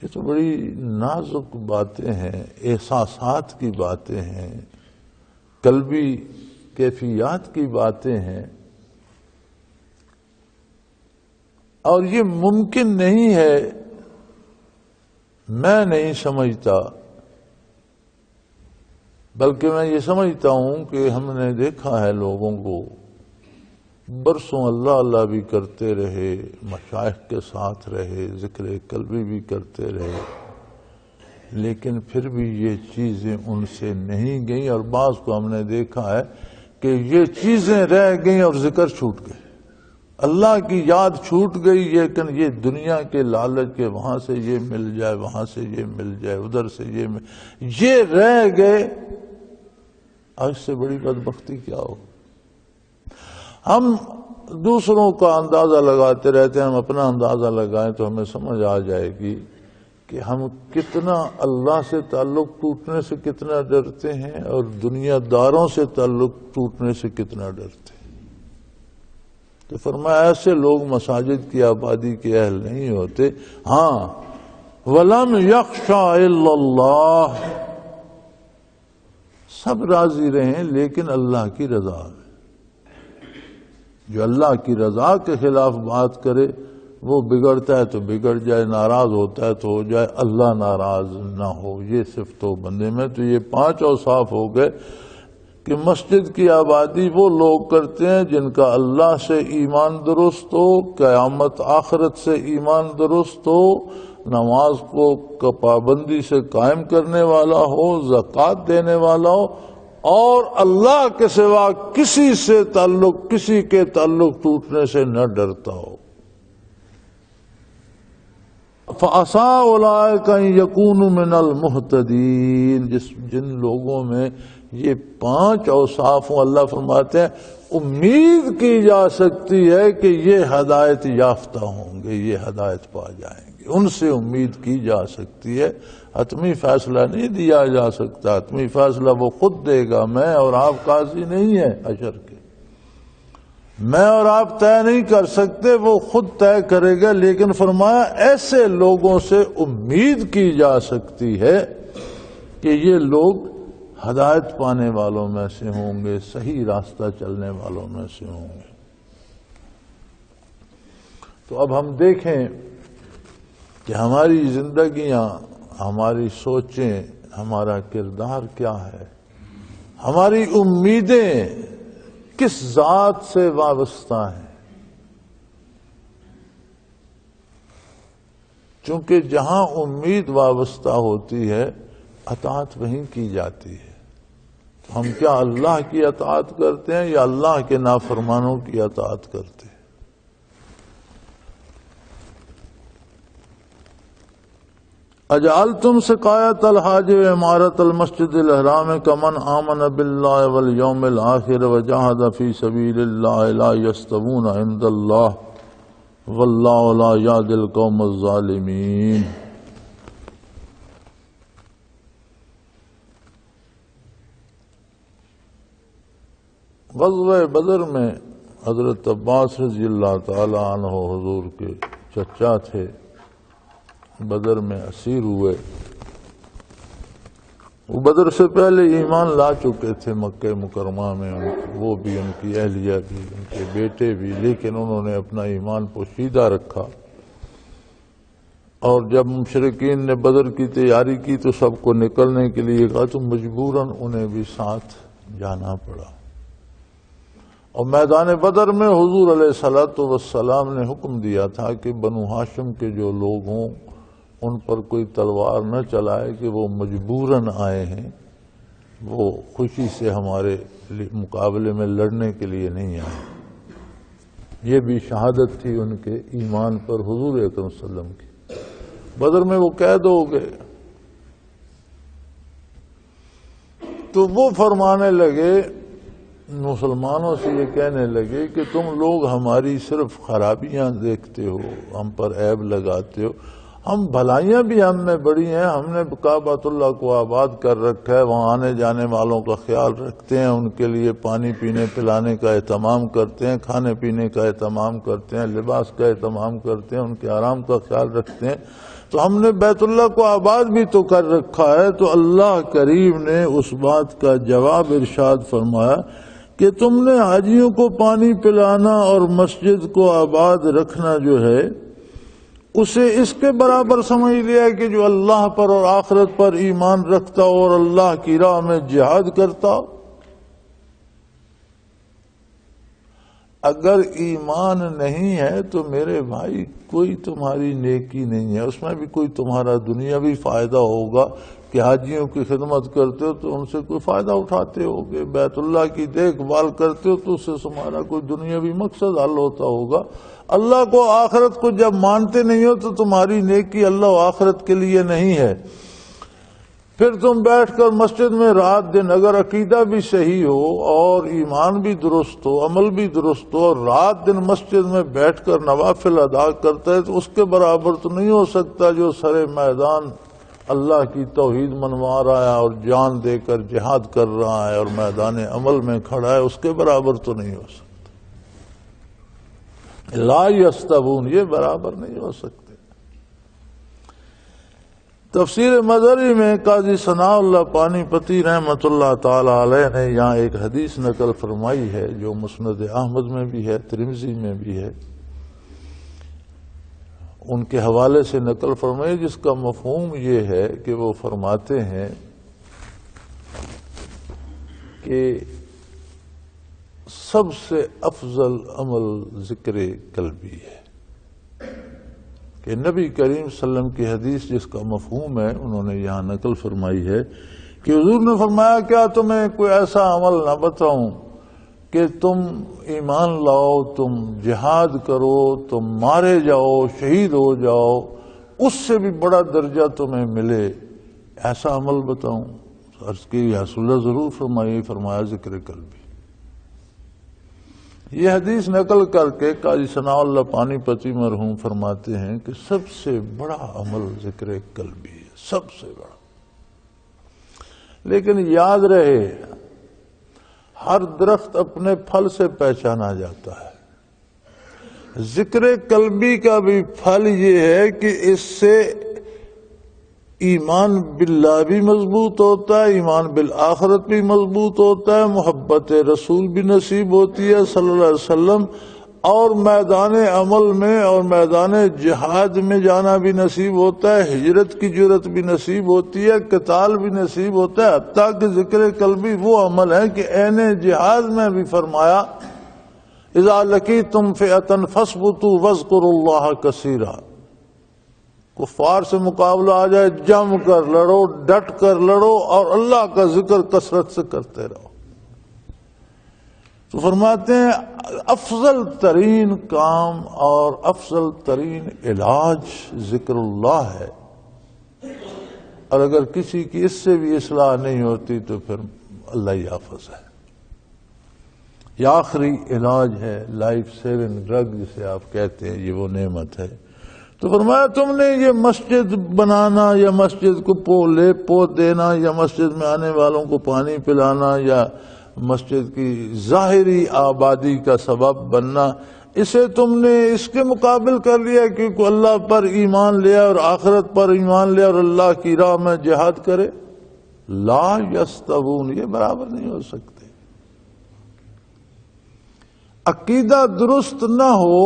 یہ تو بڑی نازک باتیں ہیں، احساسات کی باتیں ہیں، قلبی کیفیات کی باتیں ہیں، اور یہ ممکن نہیں ہے، میں نہیں سمجھتا، بلکہ میں یہ سمجھتا ہوں کہ ہم نے دیکھا ہے لوگوں کو برسوں اللہ اللہ بھی کرتے رہے، مشائخ کے ساتھ رہے، ذکر قلبی بھی کرتے رہے، لیکن پھر بھی یہ چیزیں ان سے نہیں گئیں، اور بعض کو ہم نے دیکھا ہے کہ یہ چیزیں رہ گئیں اور ذکر چھوٹ گئے، اللہ کی یاد چھوٹ گئی، لیکن یہ دنیا کے لالچ کے وہاں سے یہ مل جائے، وہاں سے یہ مل جائے، ادھر سے یہ رہ گئے۔ آج سے بڑی بدبختی کیا ہو؟ ہم دوسروں کا اندازہ لگاتے رہتے ہیں، ہم اپنا اندازہ لگائیں تو ہمیں سمجھ آ جائے گی کہ ہم کتنا اللہ سے تعلق ٹوٹنے سے کتنا ڈرتے ہیں، اور دنیا داروں سے تعلق ٹوٹنے سے کتنا ڈرتے ہیں۔ تو فرمایا ایسے لوگ مساجد کی آبادی کے اہل نہیں ہوتے۔ ہاں، وَلَمْ يَخْشَ إِلَّا اللَّهِ، سب راضی رہیں لیکن اللہ کی رضا میں۔ جو اللہ کی رضا کے خلاف بات کرے وہ بگڑتا ہے تو بگڑ جائے، ناراض ہوتا ہے تو ہو جائے، اللہ ناراض نہ ہو، یہ صفت ہو بندے میں۔ تو یہ 5 اوصاف ہو گئے کہ مسجد کی آبادی وہ لوگ کرتے ہیں جن کا اللہ سے ایمان درست ہو، قیامت آخرت سے ایمان درست ہو، نماز کو پابندی سے قائم کرنے والا ہو، زکوٰۃ دینے والا ہو، اور اللہ کے سوا کسی سے تعلق، کسی کے تعلق ٹوٹنے سے نہ ڈرتا ہو۔ فَعَسَىٰ أُولَٰئِكَ أَن يَكُونُوا مِنَ الْمُهْتَدِينَ، جن لوگوں میں یہ 5 اوصاف ہوں، اللہ فرماتے ہیں امید کی جا سکتی ہے کہ یہ ہدایت یافتہ ہوں گے، یہ ہدایت پا جائیں گے، ان سے امید کی جا سکتی ہے۔ حتمی فیصلہ نہیں دیا جا سکتا، حتمی فیصلہ وہ خود دے گا، میں اور آپ قاضی نہیں ہیں حشر کے، میں اور آپ طے نہیں کر سکتے، وہ خود طے کرے گا۔ لیکن فرمایا ایسے لوگوں سے امید کی جا سکتی ہے کہ یہ لوگ ہدایت پانے والوں میں سے ہوں گے، صحیح راستہ چلنے والوں میں سے ہوں گے۔ تو اب ہم دیکھیں کہ ہماری زندگیاں، ہماری سوچیں، ہمارا کردار کیا ہے، ہماری امیدیں کس ذات سے وابستہ ہیں۔ چونکہ جہاں امید وابستہ ہوتی ہے اطاعت وہیں کی جاتی ہے۔ ہم کیا اللہ کی اطاعت کرتے ہیں یا اللہ کے نافرمانوں کی اطاعت کرتے ہیں؟ اجعلتم سقایۃ الحاج و عمارت المسجد الحرام کمن آمن باللہ والیوم الآخر وجاہد فی سبیل اللہ لا یستوون عند اللہ واللہ لا یہدی القوم الظالمین۔ غزوہ بدر میں حضرت عباس رضی اللہ تعالی عنہ حضور کے چچا تھے، بدر میں اسیر ہوئے۔ وہ بدر سے پہلے ایمان لا چکے تھے مکہ مکرمہ میں، وہ بھی، ان کی اہلیہ بھی، ان کے بیٹے بھی، لیکن انہوں نے اپنا ایمان پوشیدہ رکھا، اور جب مشرکین نے بدر کی تیاری کی تو سب کو نکلنے کے لیے کہا تو مجبوراً انہیں بھی ساتھ جانا پڑا۔ اور میدان بدر میں حضور علیہ الصلوۃ والسلام نے حکم دیا تھا کہ بنو ہاشم کے جو لوگ ہوں ان پر کوئی تلوار نہ چلائے کہ وہ مجبوراً آئے ہیں، وہ خوشی سے ہمارے مقابلے میں لڑنے کے لیے نہیں آئے۔ یہ بھی شہادت تھی ان کے ایمان پر حضور اکرم صلی اللہ علیہ وسلم کی۔ بدر میں وہ قید ہو گئے تو وہ فرمانے لگے، مسلمانوں سے یہ کہنے لگے کہ تم لوگ ہماری صرف خرابیاں دیکھتے ہو، ہم پر عیب لگاتے ہو، ہم بھلائیاں بھی ہم میں بڑی ہیں، ہم نے کعبۃ اللہ کو آباد کر رکھا ہے، وہاں آنے جانے والوں کا خیال رکھتے ہیں، ان کے لیے پانی پینے پلانے کا اہتمام کرتے ہیں، کھانے پینے کا اہتمام کرتے ہیں، لباس کا اہتمام کرتے ہیں، ان کے آرام کا خیال رکھتے ہیں، تو ہم نے بیت اللہ کو آباد بھی تو کر رکھا ہے۔ تو اللہ کریم نے اس بات کا جواب ارشاد فرمایا کہ تم نے حاجیوں کو پانی پلانا اور مسجد کو آباد رکھنا جو ہے اسے اس کے برابر سمجھ لیا کہ جو اللہ پر اور آخرت پر ایمان رکھتا ہو اور اللہ کی راہ میں جہاد کرتا ہو۔ اگر ایمان نہیں ہے تو میرے بھائی کوئی تمہاری نیکی نہیں ہے، اس میں بھی کوئی تمہارا دنیاوی فائدہ ہوگا کہ حاجیوں کی خدمت کرتے ہو تو ان سے کوئی فائدہ اٹھاتے ہو گے، بیت اللہ کی دیکھ بھال کرتے ہو تو اس سے تمہارا کوئی دنیاوی مقصد حل ہوتا ہوگا۔ اللہ کو آخرت کو جب مانتے نہیں ہو تو تمہاری نیکی اللہ و آخرت کے لیے نہیں ہے۔ پھر تم بیٹھ کر مسجد میں رات دن، اگر عقیدہ بھی صحیح ہو اور ایمان بھی درست ہو، عمل بھی درست ہو، اور رات دن مسجد میں بیٹھ کر نوافل ادا کرتا ہے تو اس کے برابر تو نہیں ہو سکتا جو سرے میدان اللہ کی توحید منوا رہا ہے اور جان دے کر جہاد کر رہا ہے اور میدان عمل میں کھڑا ہے، اس کے برابر تو نہیں ہو سکتا۔ لا یستوون، یہ برابر نہیں ہو سکتے۔ تفسیر مظہری میں قاضی ثناء اللہ پانی پتی رحمۃ اللہ تعالی علیہ نے یہاں ایک حدیث نقل فرمائی ہے جو مسند احمد میں بھی ہے، ترمذی میں بھی ہے، ان کے حوالے سے نقل فرمائی، جس کا مفہوم یہ ہے کہ وہ فرماتے ہیں کہ سب سے افضل عمل ذکر قلبی ہے، کہ نبی کریم صلی اللہ علیہ وسلم کی حدیث جس کا مفہوم ہے انہوں نے یہاں نقل فرمائی ہے کہ حضور نے فرمایا کیا تمہیں کوئی ایسا عمل نہ بتاؤں کہ تم ایمان لاؤ، تم جہاد کرو، تم مارے جاؤ، شہید ہو جاؤ، اس سے بھی بڑا درجہ تمہیں ملے، ایسا عمل بتاؤں؟ عرض کی یا رسول اللہ ضرور فرمائیے، فرمایا ذکر قلبی۔ یہ حدیث نقل کر کے قاضی ثناء اللہ پانی پتی مرحوم فرماتے ہیں کہ سب سے بڑا عمل ذکر قلبی ہے، سب سے بڑا۔ لیکن یاد رہے ہر درخت اپنے پھل سے پہچانا جاتا ہے، ذکر قلبی کا بھی پھل یہ ہے کہ اس سے ایمان باللہ بھی مضبوط ہوتا ہے، ایمان بالآخرت بھی مضبوط ہوتا ہے، محبت رسول بھی نصیب ہوتی ہے صلی اللہ علیہ وسلم، اور میدان عمل میں اور میدان جہاد میں جانا بھی نصیب ہوتا ہے، ہجرت کی جرت بھی نصیب ہوتی ہے، قتال بھی نصیب ہوتا ہے، حتیٰ کہ ذکر قلبی وہ عمل ہے کہ عین جہاد میں بھی فرمایا اذا لقیتم فئۃ فاثبتوا واذکروا اللہ کثیرا، کفار سے مقابلہ آ جائے جم کر لڑو، ڈٹ کر لڑو اور اللہ کا ذکر کثرت سے کرتے رہو۔ تو فرماتے ہیں افضل ترین کام اور افضل ترین علاج ذکر اللہ ہے، اور اگر کسی کی اس سے بھی اصلاح نہیں ہوتی تو پھر اللہ ہی حافظ ہے، یہ آخری علاج ہے، لائف سیونگ ڈرگ جسے آپ کہتے ہیں، یہ وہ نعمت ہے۔ تو فرمایا تم نے یہ مسجد بنانا یا مسجد کو پود دینا یا مسجد میں آنے والوں کو پانی پلانا یا مسجد کی ظاہری آبادی کا سبب بننا، اسے تم نے اس کے مقابل کر لیا کیونکہ اللہ پر ایمان لیا اور آخرت پر ایمان لیا اور اللہ کی راہ میں جہاد کرے۔ لا یستوون، یہ برابر نہیں ہو سکتے۔ عقیدہ درست نہ ہو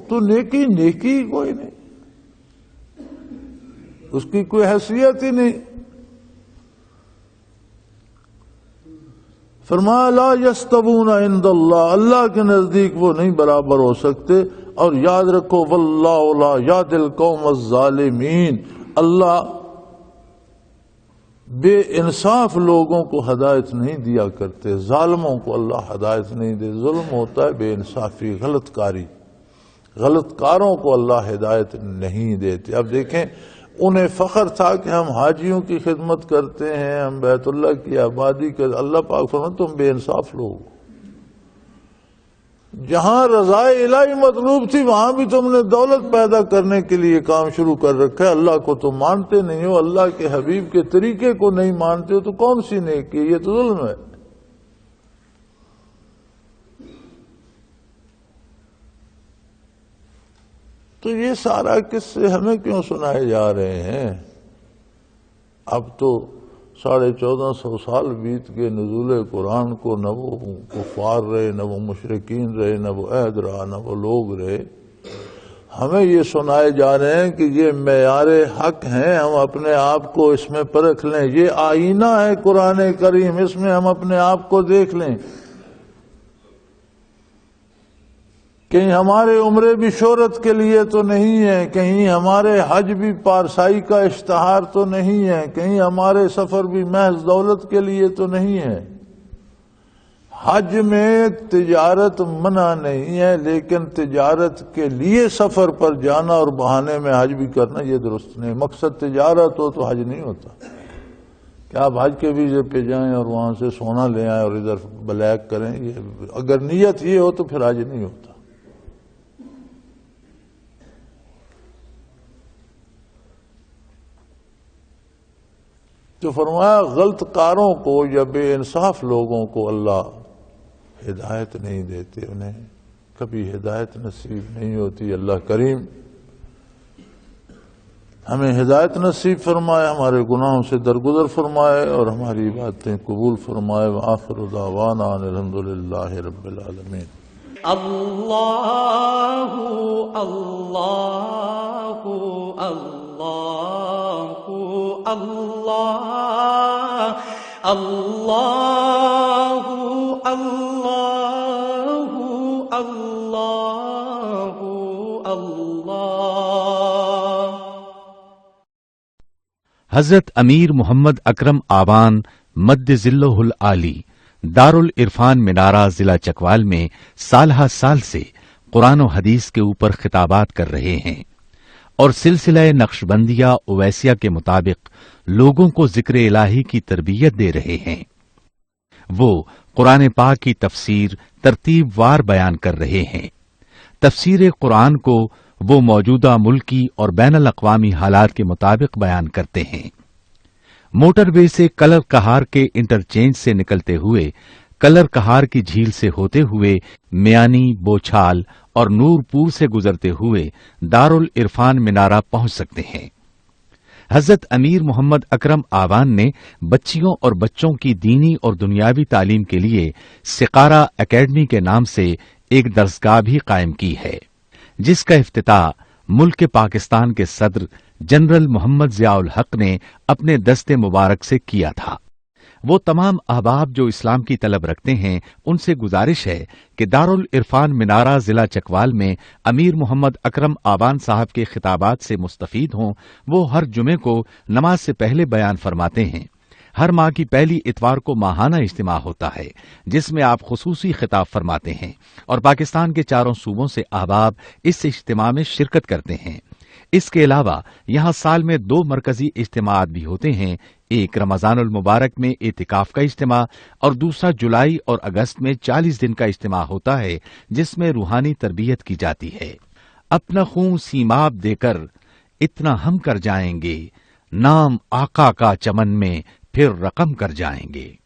تو نیکی نیکی کوئی نہیں، اس کی کوئی حیثیت ہی نہیں۔ فرمایا لا یستوون عند اللہ، اللہ کے نزدیک وہ نہیں برابر ہو سکتے۔ اور یاد رکھو واللہ لا یہدی القوم الظالمین، اللہ بے انصاف لوگوں کو ہدایت نہیں دیا کرتے، ظالموں کو اللہ ہدایت نہیں دے۔ ظلم ہوتا ہے بے انصافی، غلط کاری، غلط کاروں کو اللہ ہدایت نہیں دیتے۔ اب دیکھیں، انہیں فخر تھا کہ ہم حاجیوں کی خدمت کرتے ہیں، ہم بیت اللہ کی آبادی کر، اللہ پاک فرماتے تم بے انصاف لوگ، جہاں رضائے الہی مطلوب تھی وہاں بھی تم نے دولت پیدا کرنے کے لیے کام شروع کر رکھا ہے۔ اللہ کو تم مانتے نہیں ہو، اللہ کے حبیب کے طریقے کو نہیں مانتے ہو، تو کون سی نیکی ہے؟ یہ تو ظلم ہے۔ تو یہ سارا قصے ہمیں کیوں سنائے جا رہے ہیں؟ اب تو 1450 سال بیت کے نزول قرآن کو، نہ وہ کفار رہے، نہ وہ مشرکین رہے، نہ وہ عہد رہا، نہ وہ لوگ رہے، ہمیں یہ سنائے جا رہے ہیں کہ یہ معیار حق ہیں، ہم اپنے آپ کو اس میں پرکھ لیں، یہ آئینہ ہے قرآن کریم، اس میں ہم اپنے آپ کو دیکھ لیں۔ کہیں ہمارے عمرے بھی شہرت کے لیے تو نہیں ہے، کہیں ہمارے حج بھی پارسائی کا اشتہار تو نہیں ہے، کہیں ہمارے سفر بھی محض دولت کے لیے تو نہیں ہے۔ حج میں تجارت منع نہیں ہے، لیکن تجارت کے لیے سفر پر جانا اور بہانے میں حج بھی کرنا یہ درست نہیں۔ مقصد تجارت ہو تو حج نہیں ہوتا کہ آپ حج کے ویزے پہ جائیں اور وہاں سے سونا لے آئیں اور ادھر بلیک کریں، یہ اگر نیت یہ ہو تو پھر حج نہیں ہوتا۔ تو فرمایا غلط کاروں کو یا بے انصاف لوگوں کو اللہ ہدایت نہیں دیتے، انہیں کبھی ہدایت نصیب نہیں ہوتی۔ اللہ کریم ہمیں ہدایت نصیب فرمائے، ہمارے گناہوں سے درگزر فرمائے اور ہماری باتیں قبول فرمائے۔ وآخر دعوانا ان الحمدللہ رب العالمین۔ اللہ اللہ اللہ اللہ اللہ اللہ اللہ اللہ۔ حضرت امیر محمد اکرم آوان مد ذلہ العالی دارالعرفان منارہ ضلع چکوال میں سالہ سال سے قرآن و حدیث کے اوپر خطابات کر رہے ہیں اور سلسلہ نقشبندیہ اویسیہ کے مطابق لوگوں کو ذکر الہی کی تربیت دے رہے ہیں۔ وہ قرآن پاک کی تفسیر ترتیب وار بیان کر رہے ہیں۔ تفسیر قرآن کو وہ موجودہ ملکی اور بین الاقوامی حالات کے مطابق بیان کرتے ہیں۔ موٹر وے سے کلر کہار کے انٹرچینج سے نکلتے ہوئے، کلر کہار کی جھیل سے ہوتے ہوئے، میانی، بوچھال اور نورپور سے گزرتے ہوئے دارالعرفان منارہ پہنچ سکتے ہیں۔ حضرت امیر محمد اکرم آوان نے بچیوں اور بچوں کی دینی اور دنیاوی تعلیم کے لیے سقارہ اکیڈمی کے نام سے ایک درسگاہ بھی قائم کی ہے، جس کا افتتاح ملک پاکستان کے صدر جنرل محمد ضیاء الحق نے اپنے دست مبارک سے کیا تھا۔ وہ تمام احباب جو اسلام کی طلب رکھتے ہیں ان سے گزارش ہے کہ دارالعرفان منارہ ضلع چکوال میں امیر محمد اکرم آوان صاحب کے خطابات سے مستفید ہوں۔ وہ ہر جمعے کو نماز سے پہلے بیان فرماتے ہیں۔ ہر ماہ کی پہلی اتوار کو ماہانہ اجتماع ہوتا ہے جس میں آپ خصوصی خطاب فرماتے ہیں اور پاکستان کے چاروں صوبوں سے احباب اس اجتماع میں شرکت کرتے ہیں۔ اس کے علاوہ یہاں سال میں 2 مرکزی اجتماعات بھی ہوتے ہیں، ایک رمضان المبارک میں اعتکاف کا اجتماع اور دوسرا جولائی اور اگست میں 40 دن کا اجتماع ہوتا ہے جس میں روحانی تربیت کی جاتی ہے۔ اپنا خون سیماب دے کر اتنا ہم کر جائیں گے، نام آقا کا چمن میں پھر رقم کر جائیں گے۔